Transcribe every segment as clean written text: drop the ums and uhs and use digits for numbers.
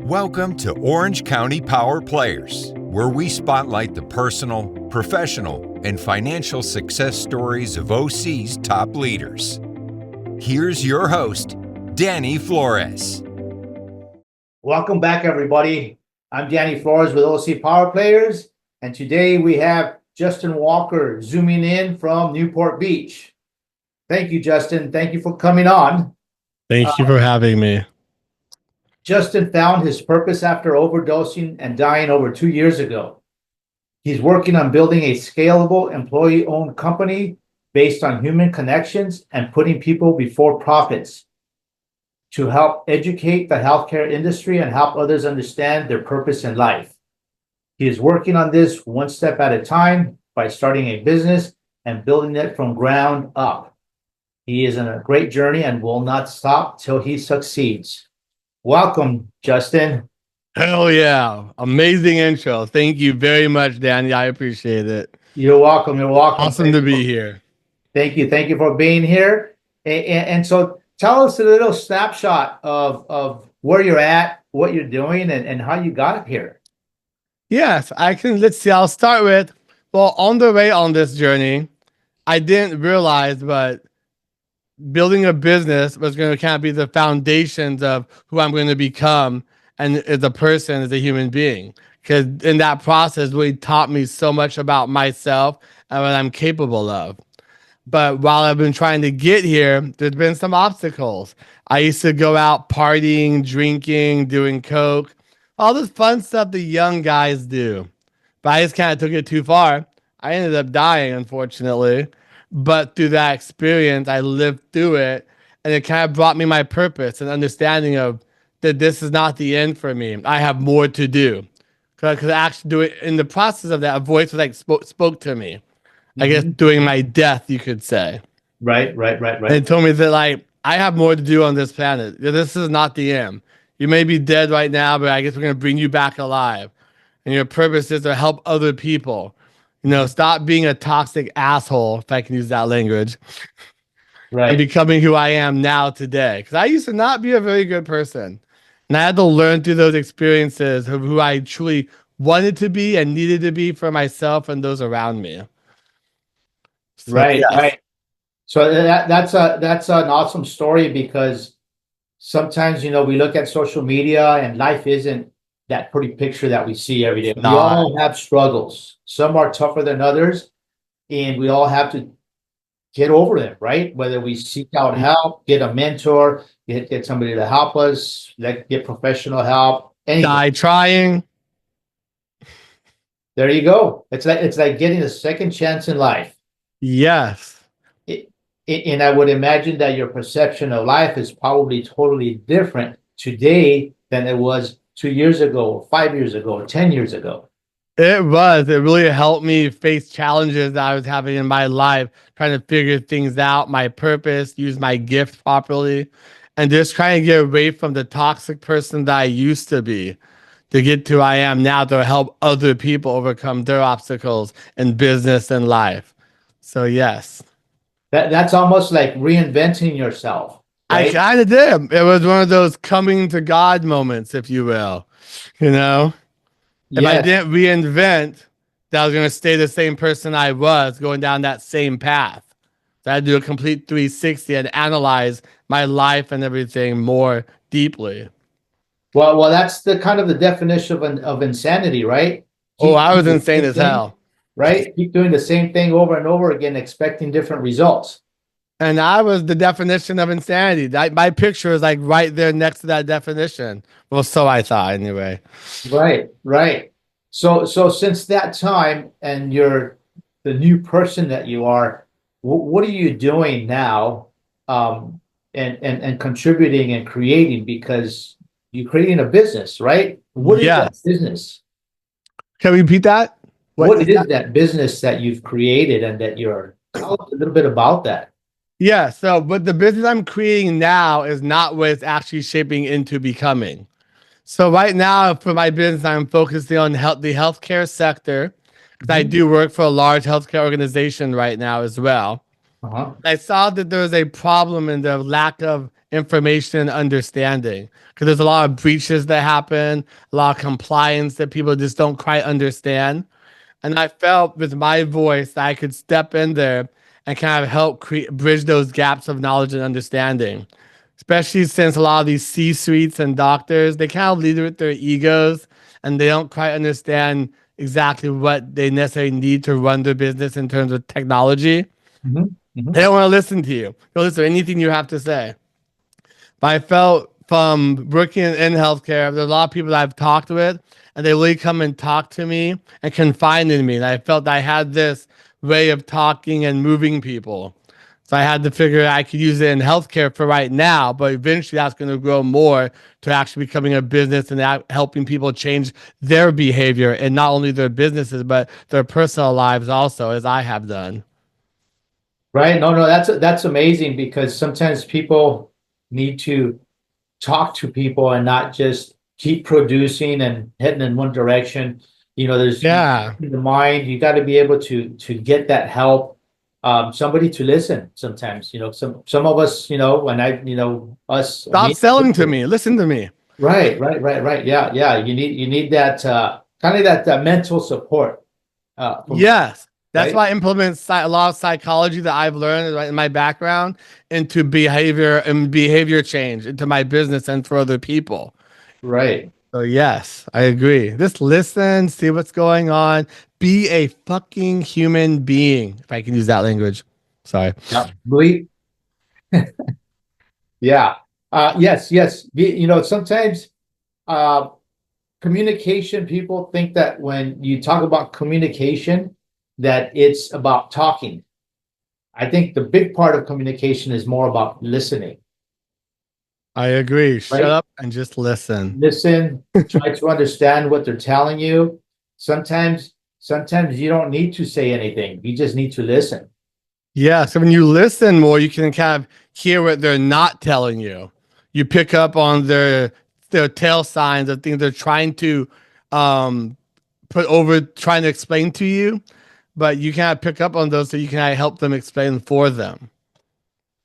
Welcome to Orange County Power Players, where we spotlight the personal, professional, and financial success stories of OC's top leaders. Here's your host, Danny Flores. Welcome back, everybody. I'm Danny Flores with OC Power Players, and today we have Justin Walker zooming in from Newport Beach. Thank you, Justin. Thank you for coming on. Thank you for having me. Justin found his purpose after overdosing and dying over 2 years ago. He's working on building a scalable employee-owned company based on human connections and putting people before profits to help educate the healthcare industry and help others understand their purpose in life. He is working on this one step at a time by starting a business and building it from ground up. He is on a great journey and will not stop till he succeeds. Welcome, Justin. Hell yeah. Amazing intro. Thank you very much, Danny. I appreciate it. You're welcome. You're welcome. Awesome to be here. Thank you. Thank you for being here. And so tell us a little snapshot of where you're at, what you're doing, and how you got here. Yes, let's see. I'll start with, on the way on this journey, I didn't realize, but building a business was going to kind of be the foundations of who I'm going to become and as a person, as a human being. Because in that process, really taught me so much about myself and what I'm capable of. But while I've been trying to get here, there's been some obstacles. I used to go out partying, drinking, doing coke, all this fun stuff the young guys do. But I just kind of took it too far. I ended up dying, unfortunately. But through that experience, I lived through it, and it kind of brought me my purpose and understanding of that this is not the end for me. I have more to do. Because actually, do it in the process of that, a voice was like spoke to me. I guess during my death, you could say. Right. And it told me that like I have more to do on this planet. This is not the end. You may be dead right now, but I guess we're gonna bring you back alive. And your purpose is to help other people. You know, stop being a toxic asshole, if I can use that language. Right. And becoming who I am now today. Because I used to not be a very good person. And I had to learn through those experiences of who I truly wanted to be and needed to be for myself and those around me. So, right. yes. Right. So that's an awesome story, because sometimes, we look at social media and life isn't that pretty picture that we see every day. We all have struggles. Some are tougher than others, and we all have to get over them, right? Whether we seek out help, get a mentor, get somebody to help us, get professional help. Die trying. There you go. It's like getting a second chance in life. Yes. And I would imagine that your perception of life is probably totally different today than it was 2 years ago, 5 years ago, 10 years ago. It was. It really helped me face challenges that I was having in my life, trying to figure things out, my purpose, use my gift properly, and just trying to get away from the toxic person that I used to be to get to who I am now, to help other people overcome their obstacles in business and life. So, yes. That's almost like reinventing yourself. Right? I kind of did. It was one of those coming to God moments, if you will. If I didn't reinvent, that I was going to stay the same person I was, going down that same path. So I had to do a complete 360 and analyze my life and everything more deeply. Well, that's the kind of the definition of insanity, right? I was insane as hell. Right? Keep doing the same thing over and over again, expecting different results. And I was the definition of insanity. My picture is like right there next to that definition. Well, so I thought anyway. Right. So since that time, and you're the new person that you are, what are you doing now, and contributing and creating? Because you're creating a business, right? What is that business? Can we repeat that? What is that business that you've created and that you're? Tell us a little bit about that. Yeah, but the business I'm creating now is not what it's actually shaping into becoming. So right now, for my business, I'm focusing on the healthcare sector, because I do work for a large healthcare organization right now as well. I saw that there was a problem in the lack of information and understanding, because there's a lot of breaches that happen, a lot of compliance that people just don't quite understand. And I felt with my voice that I could step in there and kind of help bridge those gaps of knowledge and understanding, especially since a lot of these C-suites and doctors, they kind of lead with their egos and they don't quite understand exactly what they necessarily need to run their business in terms of technology. They don't want to listen to you. They'll listen to anything you have to say. But I felt from working in healthcare, there's a lot of people that I've talked with, and they really come and talk to me and confide in me. And I felt I had this way of talking and moving people. So I had to figure I could use it in healthcare for right now, but eventually that's going to grow more to actually becoming a business and helping people change their behavior and not only their businesses, but their personal lives also, as I have done. Right. No, that's amazing, because sometimes people need to talk to people and not just keep producing and heading in one direction. There's Yeah. in the mind, you got to be able to get that help. Somebody to listen sometimes, some of us, us. Stop selling to me. Listen to me. Right. Yeah. You need that kind of that mental support. Yes. That's right? why I implement a lot of psychology that I've learned in my background into behavior and behavior change into my business and for other people. Right. So yes, I agree. Just listen, see what's going on. Be a fucking human being, if I can use that language. Sorry. Yeah. Bleep. Yeah. Yes. Sometimes communication, people think that when you talk about communication, that it's about talking. I think the big part of communication is more about listening. I agree. Right? Shut up and just listen. Listen, try to understand what they're telling you. Sometimes you don't need to say anything. You just need to listen. Yeah. So when you listen more, you can kind of hear what they're not telling you. You pick up on their tail signs of things they're trying to trying to explain to you, but you kind of pick up on those so you can help them explain for them.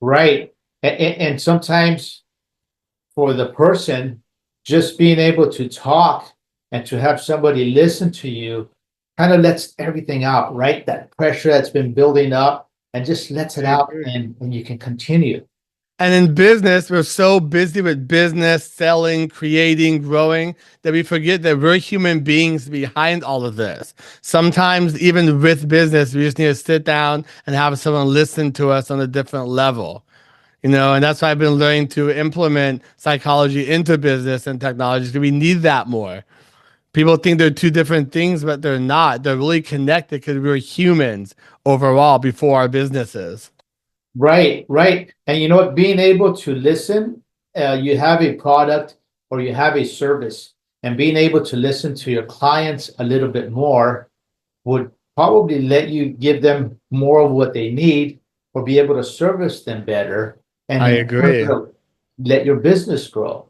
Right. And sometimes for the person, just being able to talk and to have somebody listen to you kind of lets everything out, right? That pressure that's been building up and just lets it out, and you can continue. And in business, we're so busy with business, selling, creating, growing, that we forget that we're human beings behind all of this. Sometimes, even with business, we just need to sit down and have someone listen to us on a different level. And that's why I've been learning to implement psychology into business and technology, because we need that more. People think they're two different things, but they're not. They're really connected because we're humans overall before our businesses. Right. And being able to listen, you have a product or you have a service, and being able to listen to your clients a little bit more would probably let you give them more of what they need, or be able to service them better. And I agree. Let your business grow.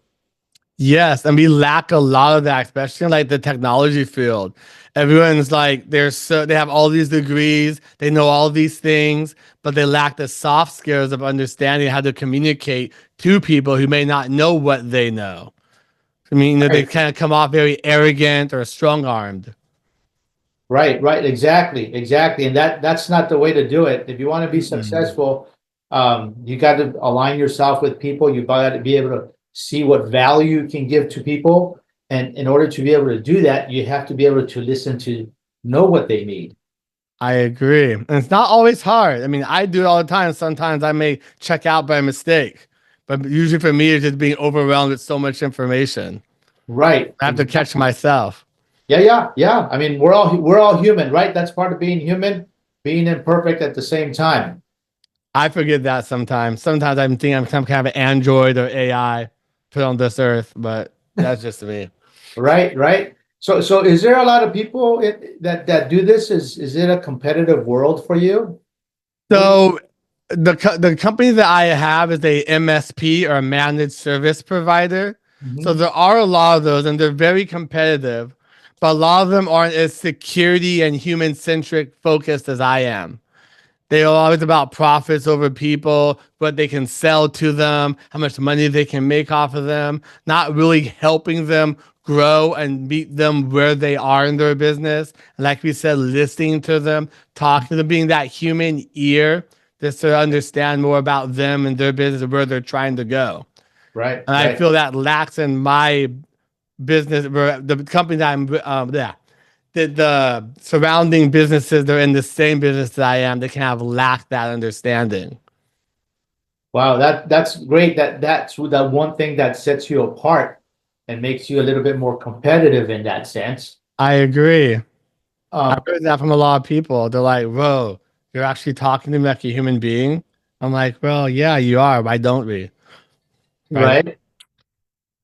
Yes, and we lack a lot of that, especially in like the technology field. Everyone's like they have all these degrees, they know all these things, but they lack the soft skills of understanding how to communicate to people who may not know what they know. I mean, they kind of come off very arrogant or strong-armed. Right, exactly. And that's not the way to do it. If you want to be successful, you got to align yourself with people. You got to be able to see what value you can give to people. And in order to be able to do that, you have to be able to listen to know what they need. I agree. And it's not always hard. I mean, I do it all the time. Sometimes I may check out by mistake, but usually for me, it's just being overwhelmed with so much information. Right. I have to catch myself. Yeah. I mean, we're all human, right? That's part of being human, being imperfect at the same time. I forget that sometimes. Sometimes I think I'm some kind of an android or AI put on this earth, but that's just me. Right. So is there a lot of people that do this? Is it a competitive world for you? So the company that I have is a MSP, or a managed service provider. So there are a lot of those, and they're very competitive, but a lot of them aren't as security and human centric focused as I am. They are always about profits over people, what they can sell to them, how much money they can make off of them, not really helping them grow and meet them where they are in their business. And like we said, listening to them, talking to them, being that human ear just to understand more about them and their business and where they're trying to go. Right, And I right. feel that lacks in my business, the company that I'm, the surrounding businesses that are in the same business that I am, they can have lacked that understanding. Wow, that's great. That's that one thing that sets you apart and makes you a little bit more competitive in that sense. I agree. I've Um, heard that from a lot of people. They're like, "Whoa, you're actually talking to me like a human being." I'm like, "Well, yeah, you are. Why don't we?" Right? right.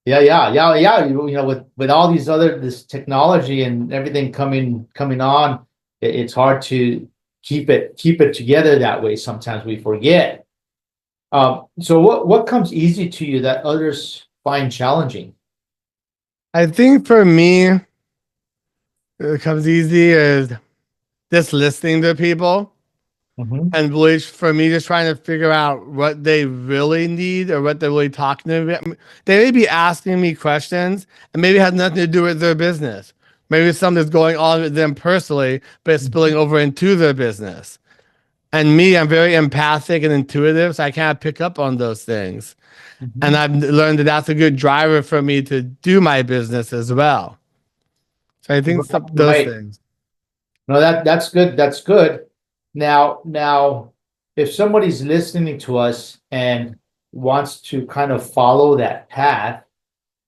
Yeah. You know, with all these other this technology and everything coming on, it's hard to keep it together that way. Sometimes we forget. So what comes easy to you that others find challenging? I think for me, it comes easy is just listening to people. Hmm. And Bleach, for me, just trying to figure out what they really need or what they're really talking to me. They may be asking me questions and maybe it has nothing to do with their business. Maybe it's something that's going on with them personally, but it's spilling over into their business. And me, I'm very empathic and intuitive, so I kind of pick up on those things. And Hmm. I've learned that that's a good driver for me to do my business as well. So I think those Right. things. No, that's good. That's good. Now, if somebody's listening to us and wants to kind of follow that path,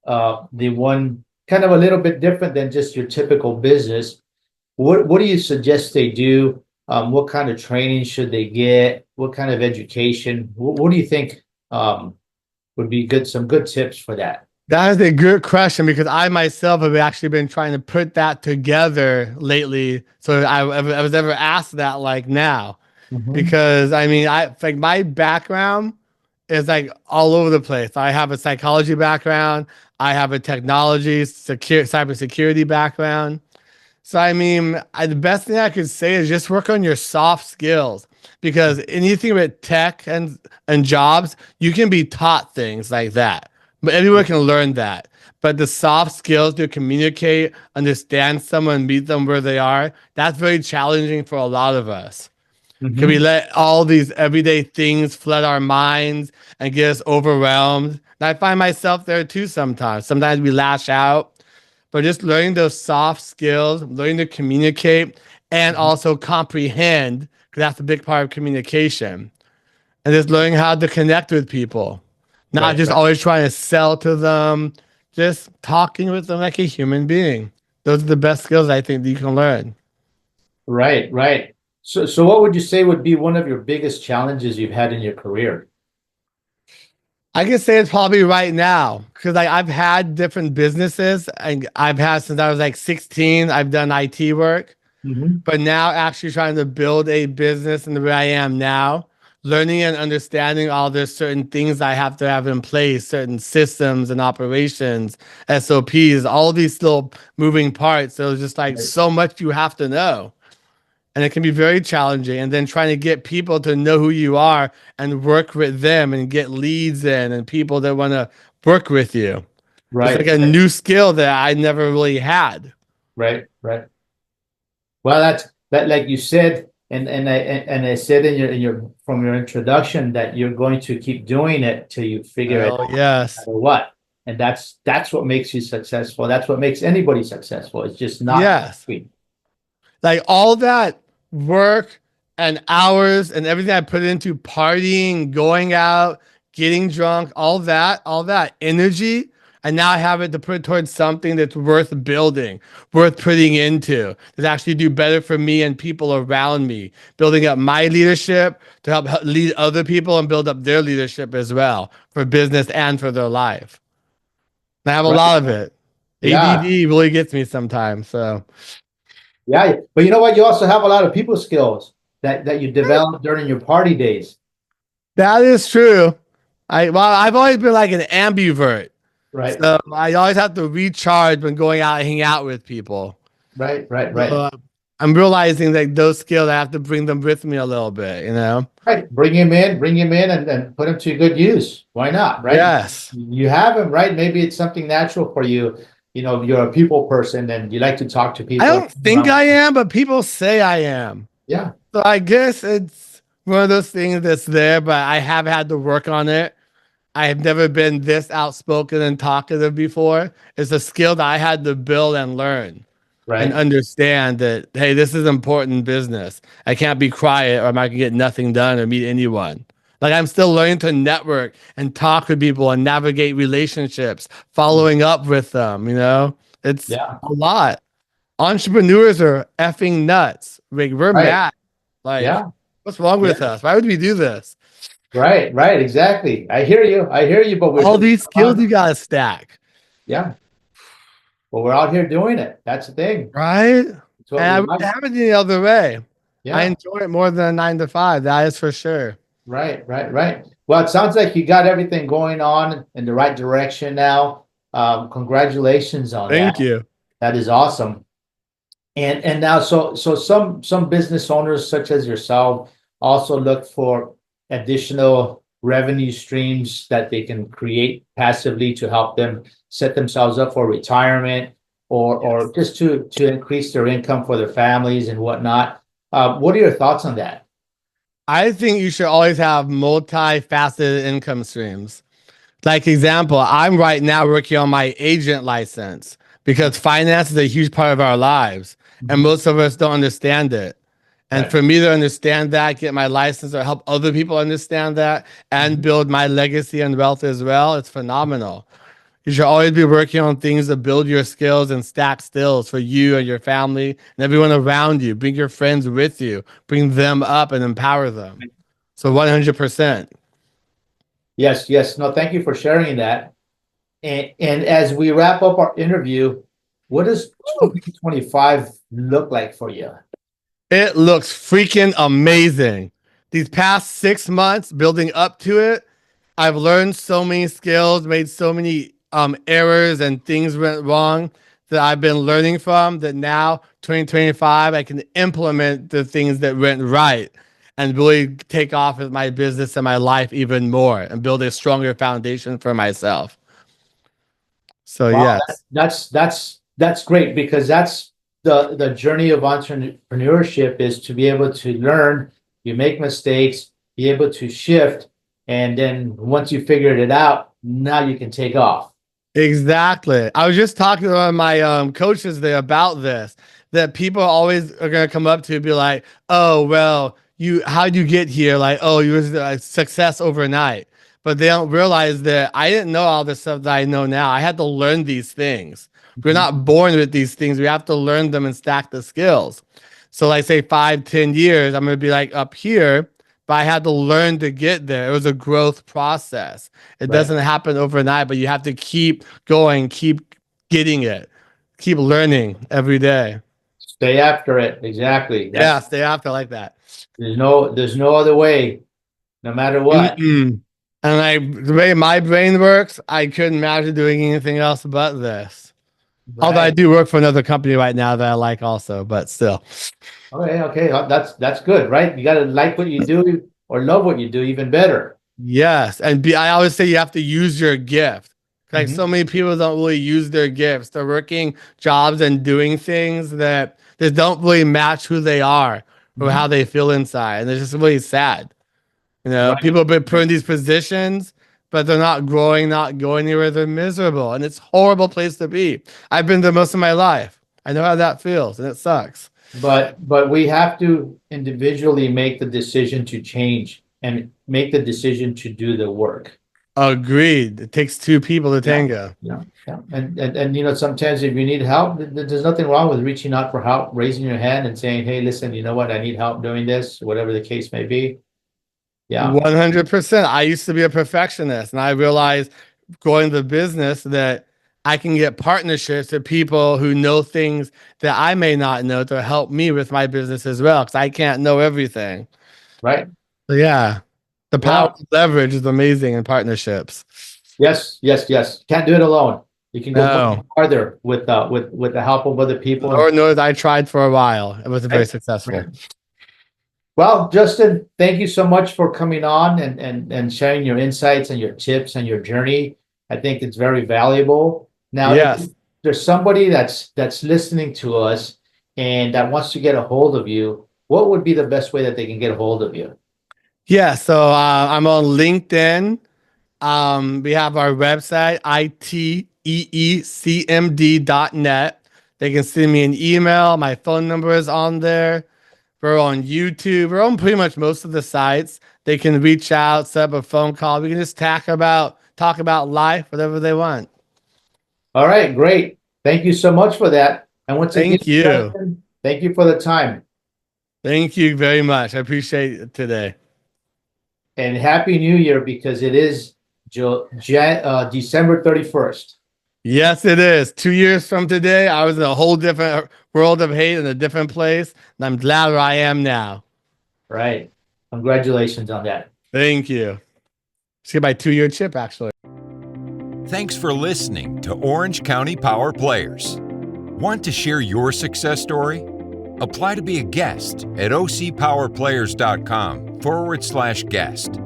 the one kind of a little bit different than just your typical business, what do you suggest they do? What kind of training should they get? What kind of education? What do you think would be good? Some good tips for that. That is a good question because I myself have actually been trying to put that together lately. So I was ever asked that like now Hmm. because I mean I like my background is like all over the place. I have a psychology background. I have a technology, cybersecurity background. So I mean, the best thing I could say is just work on your soft skills because anything with tech and jobs, you can be taught things like that. But everyone can learn that. But the soft skills to communicate, understand someone, meet them where they are, that's very challenging for a lot of us. Can we Hmm. let all these everyday things flood our minds and get us overwhelmed? And I find myself there too sometimes. Sometimes we lash out, but just learning those soft skills, learning to communicate and also comprehend, because that's a big part of communication. And just learning how to connect with people, not Right, just right, always trying to sell to them, just talking with them like a human being. Those are the best skills I think that you can learn. right. So what would you say would be one of your biggest challenges you've had in your career? I can say it's probably right now because I've had different businesses and I've had since I was like 16, I've done IT work. Hmm. But now actually trying to build a business in the way I am now, learning and understanding all there's certain things I have to have in place, certain systems and operations, SOPs, all of these still moving parts. So it's just like Right, so much you have to know. And it can be very challenging. And then trying to get people to know who you are and work with them and get leads in and people that want to work with you. It's like right, a new skill that I never really had. right. Well, that's that, like you said, and I said in your from your introduction that you're going to keep doing it till you figure it Oh, out, no yes. matter what. And that's what makes you successful. That's what makes anybody successful. It's just not Yes. sweet. Like all that work and hours and everything I put into partying, going out, getting drunk, all that energy. And now I have it to put towards something that's worth building, worth putting into, that actually do better for me and people around me, building up my leadership to help lead other people and build up their leadership as well for business and for their life. And I have a Right. lot of it. Yeah. ADD really gets me sometimes. So Yeah. But you know what? You also have a lot of people skills that you developed during your party days. that is true. I've always been like an ambivert. Right. So I always have to recharge when going out and hang out with people. Right. So I'm realizing that those skills, I have to bring them with me a little bit, you know? Right. Bring him in and put him to good use. Why not? Right. Yes. You have him, right? Maybe it's something natural for you. You know, you're a people person and you like to talk to I people. don't think I am, but people say I am. Yeah. So I guess it's one of those things that's there, but I have had to work on it. I have never been this outspoken and talkative before. It's a skill that I had to build and learn and Right. understand that, hey, this is important business. I can't be quiet or I might get nothing done or meet anyone. Like I'm still learning to network and talk with people and navigate relationships, following up with them, you know? It's Yeah. a lot. Entrepreneurs are effing nuts. Like we're Right. mad. Like, Yeah. what's wrong Yeah. with us? Why would we do this? Right. Right. Exactly. I hear you. I hear you, but All these skills you gotta stack. yeah. But we're out here doing it. That's the thing. Right? It's what And I we wouldn't like. have it any other way. I Yeah. enjoy it more than a 9 to 5. That is for sure. Right. Right. Right. Well, it sounds like you got everything going on in the right direction now. Congratulations on that. Thank you. That is awesome. And now, so some business owners such as yourself also look for additional revenue streams that they can create passively to help them set themselves up for retirement or just to increase their income for their families and whatnot. What are your thoughts on that? I think you should always have multifaceted income streams. Like example, I'm right now working on my agent license because finance is a huge part of our lives, and Mhm. most of us don't understand it. And Right. for me to understand that, get my license or help other people understand that and Mhm. build my legacy and wealth as well, it's phenomenal. You should always be working on things to build your skills and stack skills for you and your family and everyone around you. Bring your friends with you, bring them up and empower them. So 100%. Yes, yes. No, thank you for sharing that. And as we wrap up our interview, what does 2025 look like for you? It looks freaking amazing. These past 6 months building up to it, I've learned so many skills, made so many errors and things went wrong that I've been learning from that now 2025 I can implement the things that went right and really take off with my business and my life even more and build a stronger foundation for myself. So Wow, yes. that's great because that's the journey of entrepreneurship is to be able to learn, you make mistakes, be able to shift, and then once you figured it out, now you can take off. Exactly. I was just talking to one of my coaches there about this. That people always are gonna come up to you and be like, "Oh, well, how'd you get here?" Like, "Oh, you was a success overnight," but they don't realize that I didn't know all the stuff that I know now. I had to learn these things. We're Mhm. not born with these things. We have to learn them and stack the skills. So, like, say 5, 10 years, I'm gonna be like up here, but I had to learn to get there. It was a growth process. It Right. doesn't happen overnight, but you have to keep going, keep getting it, keep learning every day. Stay after it. Exactly. Yeah, stay after like that. There's no other way, no matter what. Mm-mm. And the way my brain works, I couldn't imagine doing anything else but this. Although I Right. do work for another company right now that I like also, but still. Okay, okay. That's good, right? You gotta like what you do or love what you do even better. Yes. I always say you have to use your gift. Like Mhm. so many people don't really use their gifts. They're working jobs and doing things that don't really match who they are or Mhm. how they feel inside. And it's just really sad. You know, Right. people have been put in these positions, but they're not growing, not going anywhere. They're miserable. And it's a horrible place to be. I've been there most of my life. I know how that feels, and it sucks. But we have to individually make the decision to change and make the decision to do the work. Agreed. It takes two people to Yeah. tango. Yeah. Yeah. And you know, sometimes if you need help, there's nothing wrong with reaching out for help, raising your hand and saying, hey, listen, you know what, I need help doing this, whatever the case may be. Yeah. 100%. I used to be a perfectionist, and I realized going to business that I can get partnerships with people who know things that I may not know to help me with my business as well, because I can't know everything. Right. So yeah, the power Well, of leverage is amazing in partnerships. yes, yes, yes. Can't do it alone. You can go No. much farther with the help of other people. Lord knows I tried for a while. It wasn't very Right. successful. Well, Justin, thank you so much for coming on and sharing your insights and your tips and your journey. I think it's very valuable. Now, Yes. if there's somebody that's listening to us and that wants to get a hold of you, what would be the best way that they can get a hold of you? Yeah. So I'm on LinkedIn. We have our website, iteecmd.net. They can send me an email. My phone number is on there. We're on YouTube. We're on pretty much most of the sites. They can reach out, set up a phone call. We can just talk about life, whatever they want. All right, great. Thank you so much for that. And once again, Thank you. Justin, thank you for the time. Thank you very much. I appreciate it today. And Happy New Year, because it is December 31st. Yes, it is. 2 years from today, I was in a whole different world of hate in a different place, and I'm glad where I am now. Right. Congratulations on that. Thank you. Let's get my 2-year chip, actually. Thanks for listening to Orange County Power Players. Want to share your success story? Apply to be a guest at ocpowerplayers.com/guest.